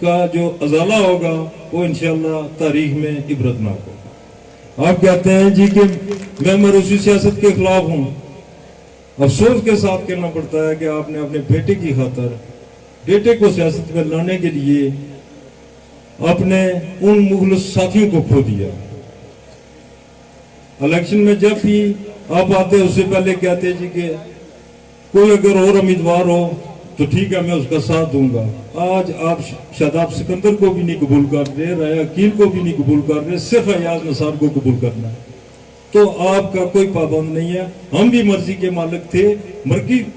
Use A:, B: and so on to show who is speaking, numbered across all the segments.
A: کا جو ازالہ ہوگا وہ انشاءاللہ تاریخ میں عبرتناک ہوگا۔ آپ کہتے ہیں جی کہ میں موروثی سیاست کے خلاف ہوں، افسوس کے ساتھ کہنا پڑتا ہے کہ آپ نے اپنے بیٹے کی خاطر، بیٹے کو سیاست میں لانے کے لیے اپنے ان مخلص ساتھیوں کو کھو دیا۔ الیکشن میں جب بھی آپ آتے اس سے پہلے کہتے جی کہ کوئی اگر اور امیدوار ہو تو ٹھیک ہے میں اس کا ساتھ دوں گا۔ آج آپ شاداب سکندر کو بھی نہیں قبول کر رہے، رائے عقیل کو بھی نہیں قبول کر رہے، صرف ایاز نثار کو قبول کرنا ہے۔ تو آپ کا کوئی پابند نہیں ہے، ہم بھی مرضی کے مالک تھے،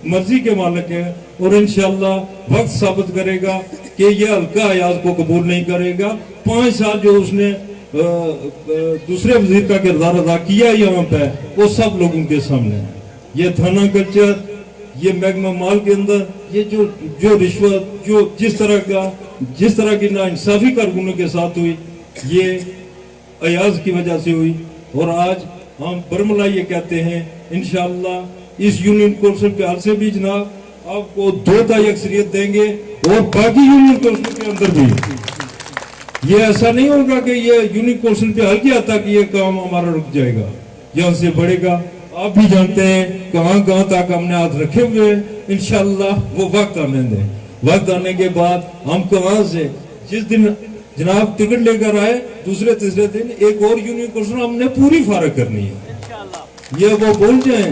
A: مرضی کے مالک ہیں، اور انشاءاللہ وقت ثابت کرے گا کہ یہ حلقہ ایاز کو قبول نہیں کرے گا۔ 5 سال جو اس نے دوسرے وزیر کا کردار ادا کیا یہاں پہ، وہ سب لوگوں کے سامنے ہے۔ یہ تھانہ کلچر، یہ محکمہ مال کے اندر یہ جو رشوت، جو جس طرح کی ناانصافی کارکنوں کے ساتھ ہوئی، یہ ایاز کی وجہ سے ہوئی۔ اور آج ہم برملا یہ کہتے ہیں انشاءاللہ اس یونین کونسل کے حال سے بھی جناب آپ کو 2 تہائی اکثریت دیں گے، اور باقی یونین کونسل کے اندر بھی یہ ایسا نہیں ہوگا کہ یہ یونین کونسل پہ حل کیا تھا کہ یہ کام ہمارا رک جائے گا، یہاں سے بڑھے گا۔ آپ بھی جانتے ہیں کہاں تک ہم نے ہاتھ رکھے ہوئے ہیں، انشاءاللہ وہ وقت آنے دیں۔ وقت آنے کے بعد ہم کہاں سے جس دن جناب ٹکٹ لے کر آئے دوسرے تیسرے دن ایک اور یونین کونسل ہم نے پوری فارغ کرنی ہے، یہ وہ بول جائیں۔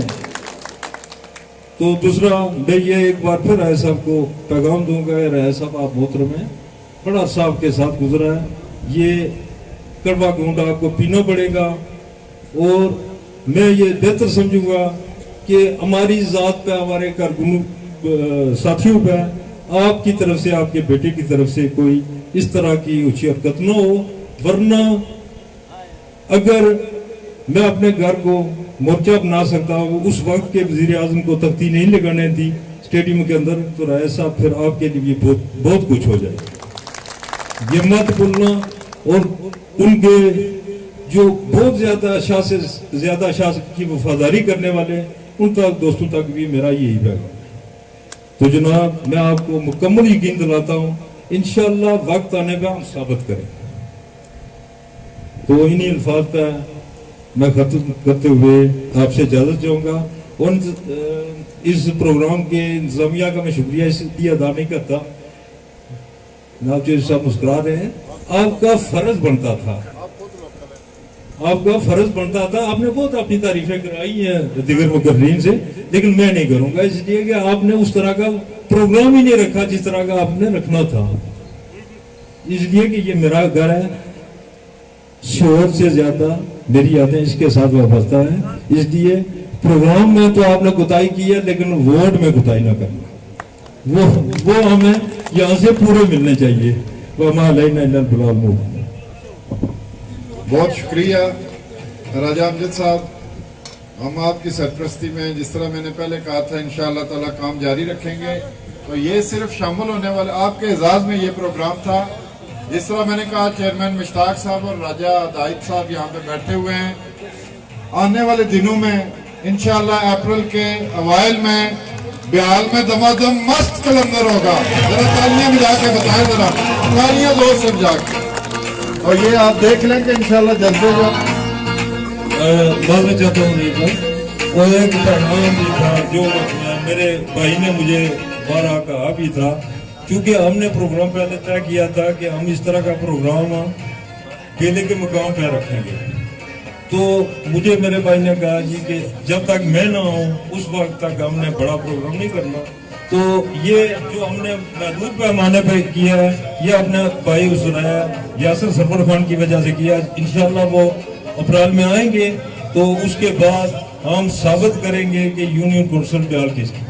A: تو دوسرا میں یہ ایک بار پھر رائے صاحب کو پیغام دوں گا، رائے صاحب آپ محترم ہیں، بڑا صاحب کے ساتھ گزرا ہے، یہ کڑوا گھونٹ آپ کو پینا پڑے گا، اور میں یہ بہتر سمجھوں گا کہ ہماری ذات پہ، ہمارے کارکنوں ساتھیوں پہ آپ کی طرف سے، آپ کے بیٹے کی طرف سے کوئی اس طرح کی اونچی حرکت نہ ہو، ورنہ اگر میں اپنے گھر کو مورچہ بنا سکتا ہوں، اس وقت کے وزیر اعظم کو تختی نہیں لگانے دی اسٹیڈیم کے اندر، تو رائے صاحب پھر آپ کے لیے بہت کچھ ہو جائے۔ یہ مت بھولنا، اور ان کے جو بہت زیادہ شاہ کی وفاداری کرنے والے، ان تک دوستوں تک بھی میرا یہی پیغام ہے۔ تو جناب میں آپ کو مکمل یقین دلاتا ہوں انشاءاللہ وقت آنے پہ ہم ثابت کریں۔ تو انہی الفاظ پہ میں ختم کرتے ہوئے آپ سے اجازت چاہوں گا، اور اس پروگرام کے انتظامیہ کا میں شکریہ اس لیے ادا نہیں کرتا، جناب جو صاحب مسکرا رہے ہیں، آپ کا فرض بنتا تھا، آپ نے بہت اپنی تعریفیں کرائی ہیں دیگر مقررین سے، لیکن میں نہیں کروں گا، اس لیے کہ آپ نے اس طرح کا پروگرام ہی نہیں رکھا جس طرح کا آپ نے رکھنا تھا، اس لیے کہ یہ میرا گھر ہے، شعور سے زیادہ میری یادیں اس کے ساتھ وابستہ ہیں، اس لیے پروگرام میں تو آپ نے کوتاہی کی ہے، لیکن ووٹ میں کوتاہی نہ کرنا، وہ ہمیں یہاں سے پورے ملنے چاہیے۔ وَمَا عَلَيْنَا إِلَّا الْبَلَاغُ الْمُبِينُ۔
B: بہت شکریہ راجہ امجد صاحب، ہم آپ کی سرپرستی میں جس طرح میں نے پہلے کہا تھا انشاءاللہ تعالی کام جاری رکھیں گے۔ تو یہ صرف شامل ہونے والے آپ کے اعزاز میں یہ پروگرام تھا، جس طرح میں نے کہا چیئرمین مشتاق صاحب اور راجہ دائد صاحب یہاں پہ بیٹھے ہوئے ہیں، آنے والے دنوں میں انشاءاللہ اپریل کے اوائل میں بیال میں دمادم مست کلندر ہوگا، ذرا تالیاں بجا کے بتائیں، ذرا تالیاں زور سے بجا کے، اور یہ آپ دیکھ لیں کہ انشاءاللہ جذبے جو
A: بات میں چاہتا ہوں نہیں تھا، اور ایک پیغام بھی تھا جو میرے بھائی نے مجھے بارہ کہا بھی تھا، کیونکہ ہم نے پروگرام پہلے طے کیا تھا کہ ہم اس طرح کا پروگرام کیلے کے مقام پہ رکھیں گے، تو مجھے میرے بھائی نے کہا جی کہ جب تک میں نہ ہوں اس وقت تک ہم نے بڑا پروگرام نہیں کرنا، تو یہ جو ہم نے محدود پیمانے پہ کیا ہے یہ اپنے بھائی حسنایا یاسر سرور خان کی وجہ سے کیا، انشاءاللہ وہ اپریل میں آئیں گے، تو اس کے بعد ہم ثابت کریں گے کہ یونین کونسل بیال کس کی